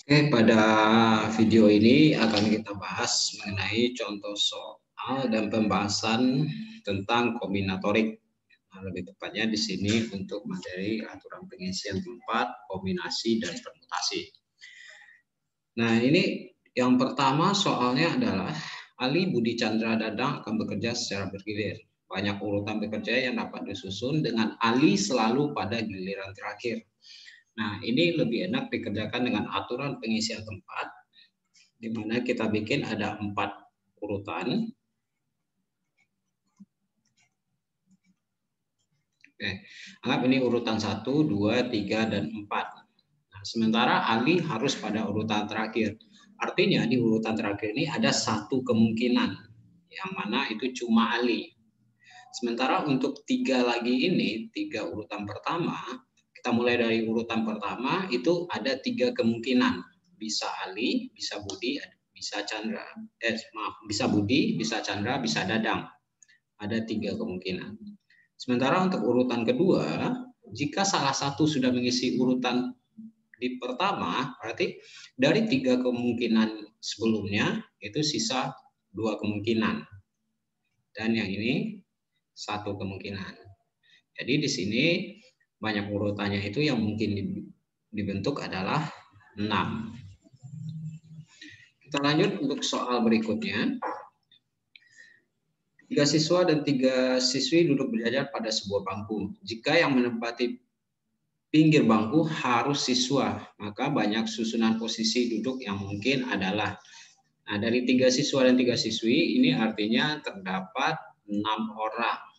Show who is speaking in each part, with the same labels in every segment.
Speaker 1: Oke, pada video ini akan kita bahas mengenai contoh soal dan pembahasan tentang kombinatorik. Nah, lebih tepatnya di sini untuk materi aturan pengisian tempat, kombinasi, dan permutasi. Nah, ini yang pertama soalnya adalah Ali, Budi, Chandra, Dadang akan bekerja secara bergilir. Banyak urutan bekerja yang dapat disusun dengan Ali selalu pada giliran terakhir. Nah, ini lebih enak dikerjakan dengan aturan pengisian tempat, di mana kita bikin ada 4 urutan. Oke, anggap ini urutan 1, 2, 3, dan 4. Nah, sementara Ali harus pada urutan terakhir. Artinya di urutan terakhir ini ada satu kemungkinan, yang mana itu cuma Ali. Sementara untuk 3 lagi ini, 3 urutan pertama, kita mulai dari urutan pertama, itu ada 3 kemungkinan. Bisa Ali, bisa Budi, bisa Chandra. Bisa Budi, bisa Chandra, bisa Dadang. Ada 3 kemungkinan. Sementara untuk urutan kedua, jika salah satu sudah mengisi urutan di pertama, berarti dari 3 kemungkinan sebelumnya, itu sisa 2 kemungkinan. Dan yang ini 1 kemungkinan. Jadi di sini banyak urutannya itu yang mungkin dibentuk adalah 6. Kita lanjut untuk soal berikutnya. 3 siswa dan 3 siswi duduk berjajar pada sebuah bangku. Jika yang menempati pinggir bangku harus siswa, maka banyak susunan posisi duduk yang mungkin adalah. Nah, dari 3 siswa dan 3 siswi, ini artinya terdapat 6 orang.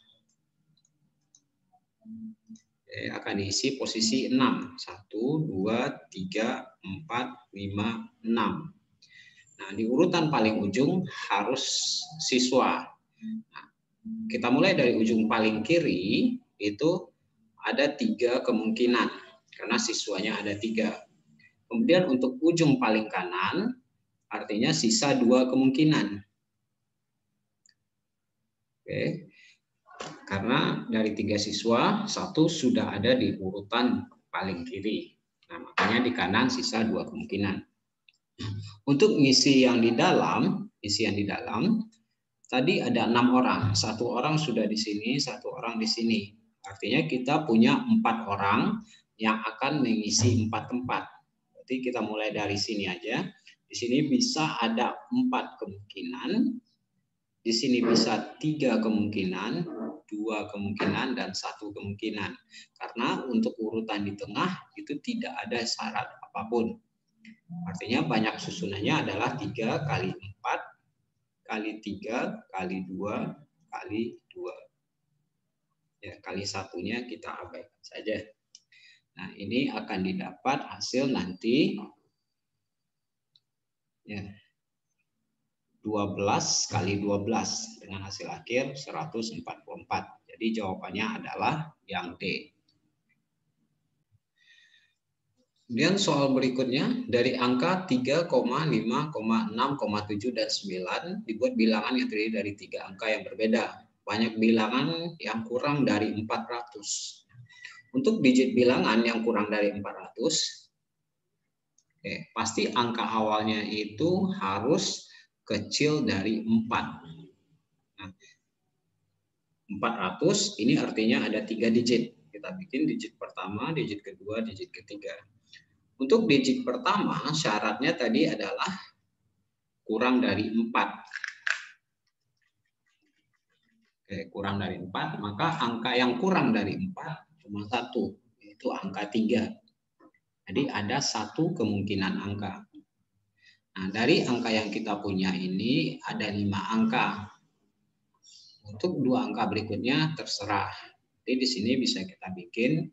Speaker 1: Akan diisi posisi 6. 1, 2, 3, 4, 5, 6. Nah, di urutan paling ujung harus siswa. Nah, kita mulai dari ujung paling kiri, itu ada 3 kemungkinan, karena siswanya ada 3. Kemudian untuk ujung paling kanan, artinya sisa 2 kemungkinan. Oke. Karena dari 3 siswa, 1 sudah ada di urutan paling kiri. Nah, makanya di kanan sisa 2 kemungkinan. Untuk ngisi yang di dalam, tadi ada 6 orang. 1 orang sudah di sini, 1 orang di sini. Artinya kita punya 4 orang yang akan mengisi 4 tempat. Berarti kita mulai dari sini aja. Di sini bisa ada 4 kemungkinan. Di sini bisa 3 kemungkinan, 2 kemungkinan, dan 1 kemungkinan. Karena untuk urutan di tengah itu tidak ada syarat apapun. Artinya banyak susunannya adalah 3 kali 4 kali 3 kali 2 kali 2. Ya, kali satunya kita abaikan saja. Nah, ini akan didapat hasil nanti ya 12 kali 12 dengan hasil akhir 144. Jadi jawabannya adalah yang D. Kemudian soal berikutnya, dari angka 3, 5, 6, 7, dan 9 dibuat bilangan yang terdiri dari 3 angka yang berbeda. Banyak bilangan yang kurang dari 400. Untuk digit bilangan yang kurang dari 400, pasti angka awalnya itu harus kecil dari 4. Nah, 400 ini artinya ada 3 digit. Kita bikin digit pertama, digit kedua, digit ketiga. Untuk digit pertama syaratnya tadi adalah kurang dari 4. Kurang dari 4, maka angka yang kurang dari 4 cuma 1, yaitu angka 3. Jadi ada 1 kemungkinan angka. Nah, dari angka yang kita punya ini ada 5 angka. Untuk 2 angka berikutnya terserah. Jadi di sini bisa kita bikin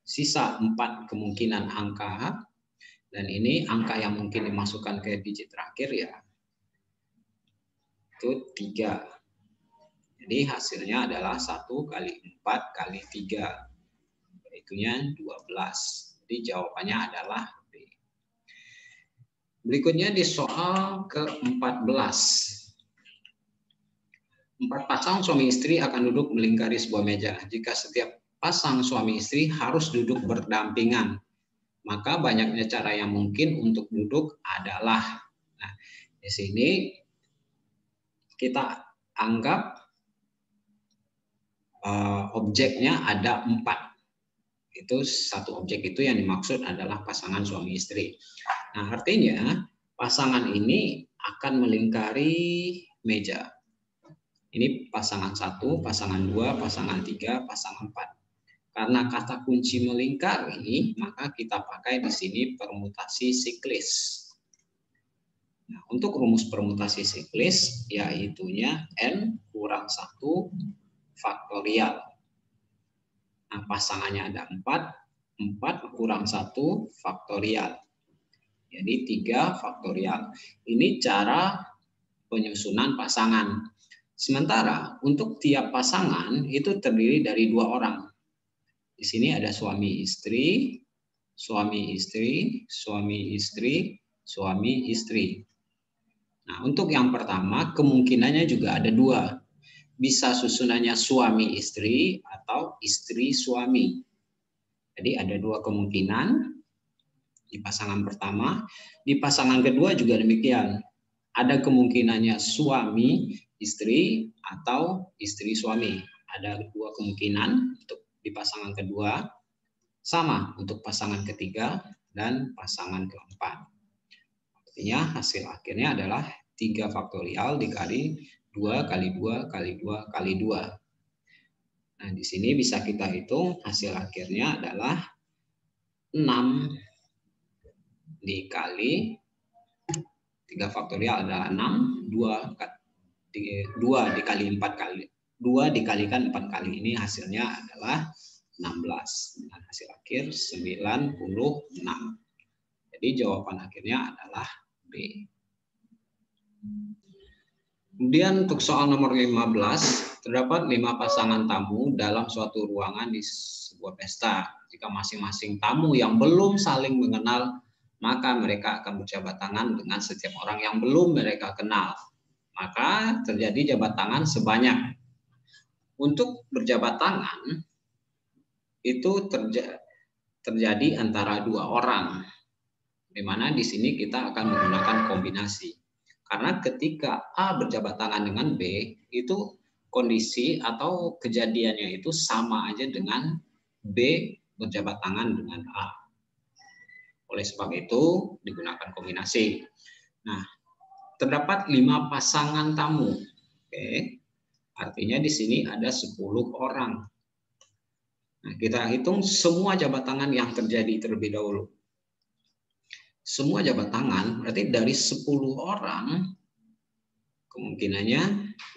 Speaker 1: sisa 4 kemungkinan angka. Dan ini angka yang mungkin dimasukkan ke digit terakhir ya. Itu 3. Jadi hasilnya adalah 1 kali 4 kali 3. Itunya 12. Jadi jawabannya adalah B. Berikutnya di soal ke-14. 4 pasang suami istri akan duduk melingkari sebuah meja. Jika setiap pasang suami istri harus duduk berdampingan, maka banyaknya cara yang mungkin untuk duduk adalah. Nah, di sini kita anggap objeknya ada 4. Itu satu objek itu yang dimaksud adalah pasangan suami istri. Nah, artinya pasangan ini akan melingkari meja. Ini pasangan 1, pasangan 2, pasangan 3, pasangan 4. Karena kata kunci melingkari, maka kita pakai di sini permutasi siklis. Nah, untuk rumus permutasi siklis, yaitunya N kurang 1 faktorial. Nah, pasangannya ada 4 kurang 1 faktorial. Jadi 3 faktorial. Ini cara penyusunan pasangan. Sementara untuk tiap pasangan itu terdiri dari 2 orang. Di sini ada suami istri, suami istri, suami istri, suami istri. Nah, untuk yang pertama kemungkinannya juga ada 2. Bisa susunannya suami istri atau istri suami. Jadi ada 2 kemungkinan di pasangan pertama. Di pasangan kedua juga demikian. Ada kemungkinannya suami istri atau istri suami. Ada 2 kemungkinan untuk di pasangan kedua, sama untuk pasangan ketiga dan pasangan keempat. Artinya hasil akhirnya adalah 3 faktorial dikali 2 kali 2 kali 2 kali 2. Nah, di sini bisa kita hitung hasil akhirnya adalah 6 dikali 3 faktorial adalah 6, 2 dikali 4 kali. 2 dikalikan 4 kali, ini hasilnya adalah 16. Dan hasil akhir 96. Jadi jawaban akhirnya adalah B. Kemudian untuk soal nomor 15, terdapat 5 pasangan tamu dalam suatu ruangan di sebuah pesta. Jika masing-masing tamu yang belum saling mengenal, maka mereka akan berjabat tangan dengan setiap orang yang belum mereka kenal. Maka terjadi jabat tangan sebanyak. Untuk berjabat tangan itu terjadi antara 2 orang, di mana di sini kita akan menggunakan kombinasi. Karena ketika A berjabat tangan dengan B, itu kondisi atau kejadiannya itu sama aja dengan B berjabat tangan dengan A. Oleh sebab itu digunakan kombinasi. Nah, terdapat 5 pasangan tamu. Oke. Artinya di sini ada 10 orang. Nah, kita hitung semua jabat tangan yang terjadi terlebih dahulu. Semua jabat tangan berarti dari 10 orang kemungkinannya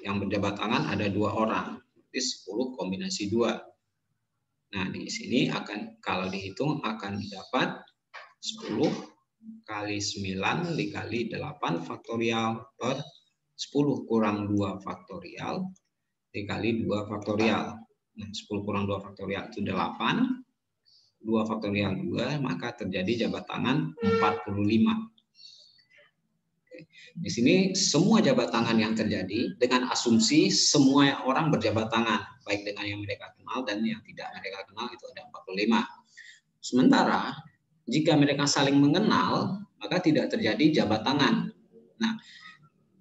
Speaker 1: yang berjabat tangan ada 2 orang. Berarti 10 kombinasi 2. Nah, di sini akan kalau dihitung akan dapat 10 kali 9 dikali 8 faktorial per 10 kurang 2 faktorial dikali 2 faktorial. Nah, 10 kurang 2 faktorial itu 8. 2 faktorial 2, maka terjadi jabat tangan 45. Di sini semua jabat tangan yang terjadi dengan asumsi semua orang berjabat tangan, baik dengan yang mereka kenal dan yang tidak mereka kenal, itu ada 45. Sementara jika mereka saling mengenal, maka tidak terjadi jabat tangan. Nah,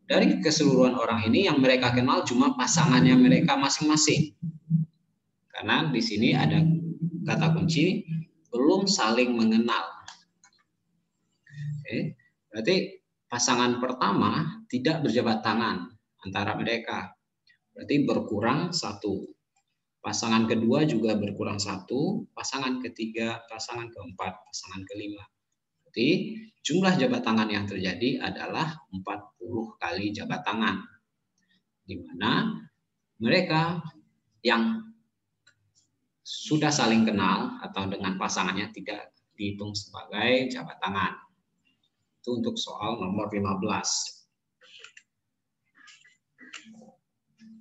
Speaker 1: dari keseluruhan orang ini yang mereka kenal cuma pasangannya mereka masing-masing. Karena di sini ada kata kunci belum saling mengenal. Oke, berarti pasangan pertama tidak berjabat tangan antara mereka. Berarti berkurang 1. Pasangan kedua juga berkurang 1. Pasangan ketiga, pasangan keempat, pasangan kelima. Berarti jumlah jabat tangan yang terjadi adalah 40 kali jabat tangan. Di mana mereka yang sudah saling kenal atau dengan pasangannya tidak dihitung sebagai jabat tangan. Itu untuk soal nomor 15.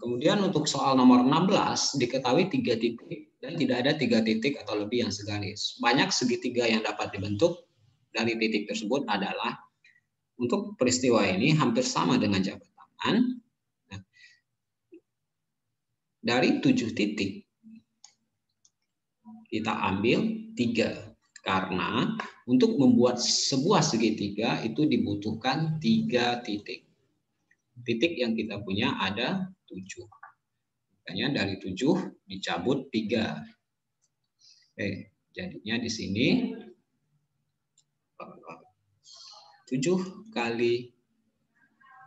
Speaker 1: Kemudian untuk soal nomor 16, diketahui 3 titik dan tidak ada 3 titik atau lebih yang segaris. Banyak segitiga yang dapat dibentuk dari titik tersebut adalah untuk peristiwa ini hampir sama dengan jabat tangan. Nah, dari 7 titik kita ambil 3 karena Untuk membuat sebuah segitiga itu dibutuhkan 3 titik. Titik yang kita punya ada 7. Makanya dari 7 dicabut 3. Jadinya di sini 7 kali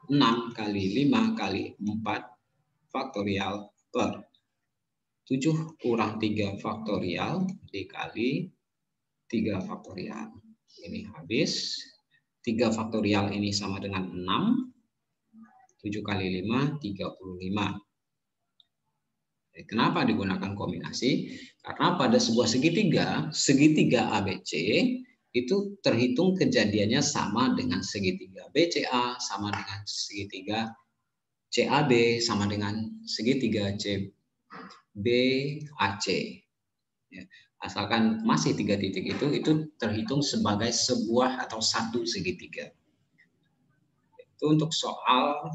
Speaker 1: 6 kali 5 kali 4 faktorial per 7 kurang 3 faktorial dikali 3 faktorial. Ini habis. 3 faktorial ini sama dengan 6. 7 kali 5, 35. Kenapa digunakan kombinasi? Karena pada sebuah segitiga ABC itu terhitung kejadiannya sama dengan segitiga BCA, sama dengan segitiga CAB, sama dengan segitiga CBAC. Ya, asalkan masih 3 titik itu terhitung sebagai sebuah atau satu segitiga. Itu untuk soal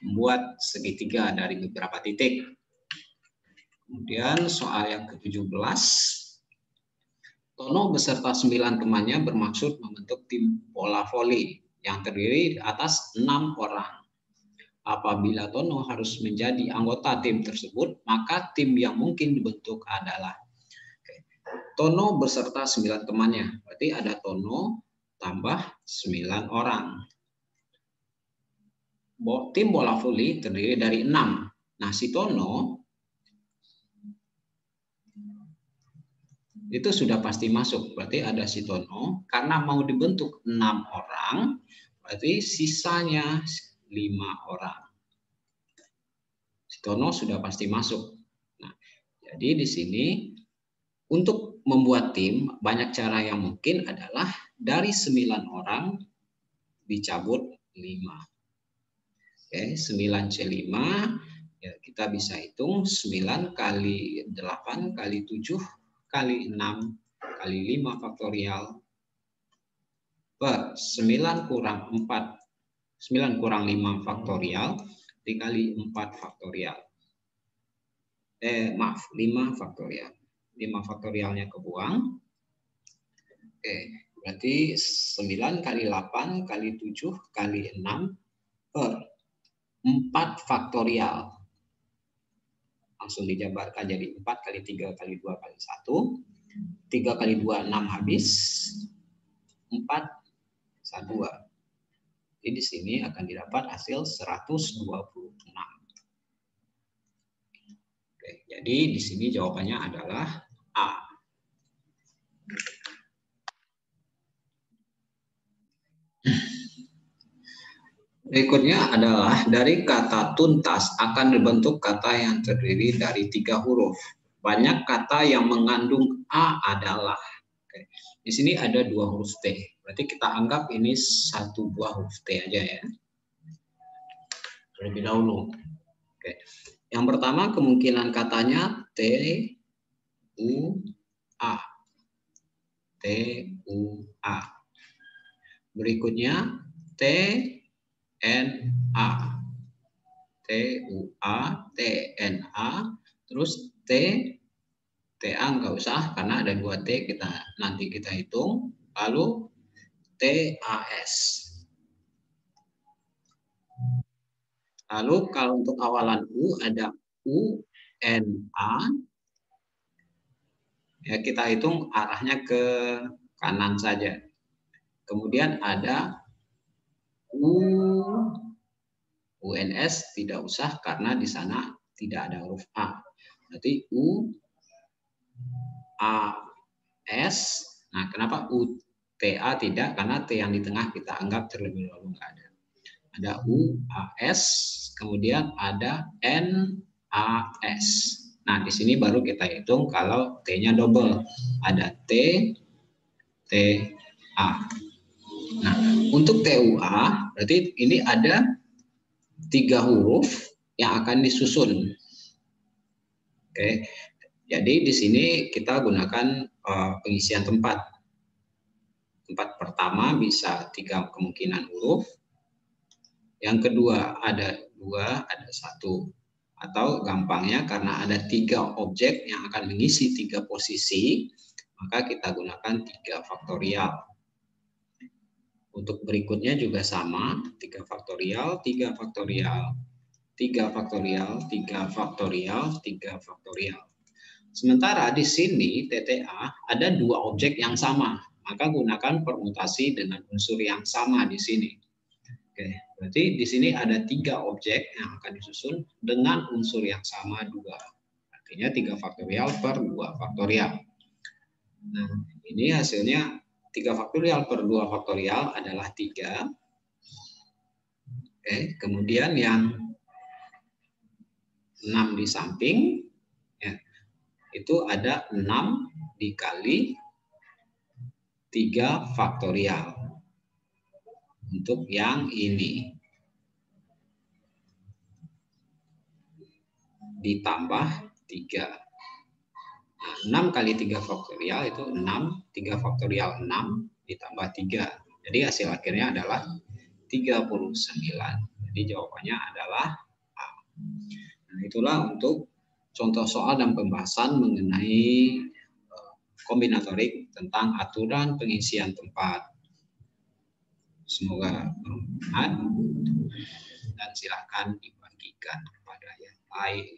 Speaker 1: membuat segitiga dari beberapa titik. Kemudian soal yang ke-17. Tono beserta 9 temannya bermaksud membentuk tim bola voli yang terdiri atas 6 orang. Apabila Tono harus menjadi anggota tim tersebut, maka tim yang mungkin dibentuk adalah Tono beserta 9 temannya. Berarti ada Tono tambah 9 orang. Tim bola voli terdiri dari 6. Nah, si Tono itu sudah pasti masuk. Berarti ada si Tono. Karena mau dibentuk 6 orang, berarti sisanya 5 orang. Si Tono sudah pasti masuk. Nah, jadi di sini untuk membuat tim, banyak cara yang mungkin adalah dari 9 orang dicabut 5. Oke, 9C5, ya kita bisa hitung 9 kali 8 kali 7 kali 6 kali 5 faktorial per 9 kurang 4, 9 kurang 5 faktorial dikali 4 faktorial. 5 faktorial. 5 faktorialnya kebuang. Oke, berarti 9 kali 8 kali 7 kali 6 per 4 faktorial. Langsung dijabarkan jadi 4 kali 3 kali 2 kali 1. 3 kali 2, 6 habis. 4, 2. Jadi di sini akan didapat hasil 126. Oke, jadi di sini jawabannya adalah A. Berikutnya adalah dari kata tuntas akan dibentuk kata yang terdiri dari 3 huruf. Banyak kata yang mengandung A adalah. Oke. Di sini ada 2 huruf T. Berarti kita anggap ini 1 buah huruf T aja ya. Terlebih dahulu. Oke. Yang pertama kemungkinan katanya T, U, A. T, U, A. Berikutnya T, N, A. T, U, A, T, N, A. Terus T, TA nggak usah karena ada 2 T, nanti kita hitung. Lalu TAS. Lalu kalau untuk awalan U ada U, N, A. Ya, kita hitung arahnya ke kanan saja. Kemudian ada UNS tidak usah karena di sana tidak ada huruf A. Berarti U, A, S. Nah, kenapa U, T, A tidak? Karena T yang di tengah kita anggap terlebih dahulu nggak ada. Ada U, A, S. Kemudian ada N, A, S. Nah, di sini baru kita hitung kalau T-nya double. Ada T, T, A. Nah, untuk TUA, berarti ini ada 3 huruf yang akan disusun. Oke, jadi di sini kita gunakan pengisian tempat. Tempat pertama bisa 3 kemungkinan huruf. Yang kedua ada 2, ada 1. Atau gampangnya karena ada 3 objek yang akan mengisi 3 posisi, maka kita gunakan 3 faktorial. Untuk berikutnya juga sama, 3 faktorial, 3 faktorial, 3 faktorial, 3 faktorial, 3 faktorial. Sementara di sini TTA ada 2 objek yang sama, maka gunakan permutasi dengan unsur yang sama di sini. Oke, berarti di sini ada 3 objek yang akan disusun dengan unsur yang sama 2. Artinya 3 faktorial per 2 faktorial. Nah, ini hasilnya 3 faktorial per 2 faktorial adalah 3. Oke, kemudian yang 6 di samping, ya, itu ada 6 dikali 3 faktorial. Untuk yang ini. Ditambah 3. Nah, 6 kali 3 faktorial itu 6, 3 faktorial 6 ditambah 3. Jadi hasil akhirnya adalah 39. Jadi jawabannya adalah A. Nah, itulah untuk contoh soal dan pembahasan mengenai kombinatorik tentang aturan pengisian tempat. Semoga bermanfaat dan silakan dibagikan kepada yang lain.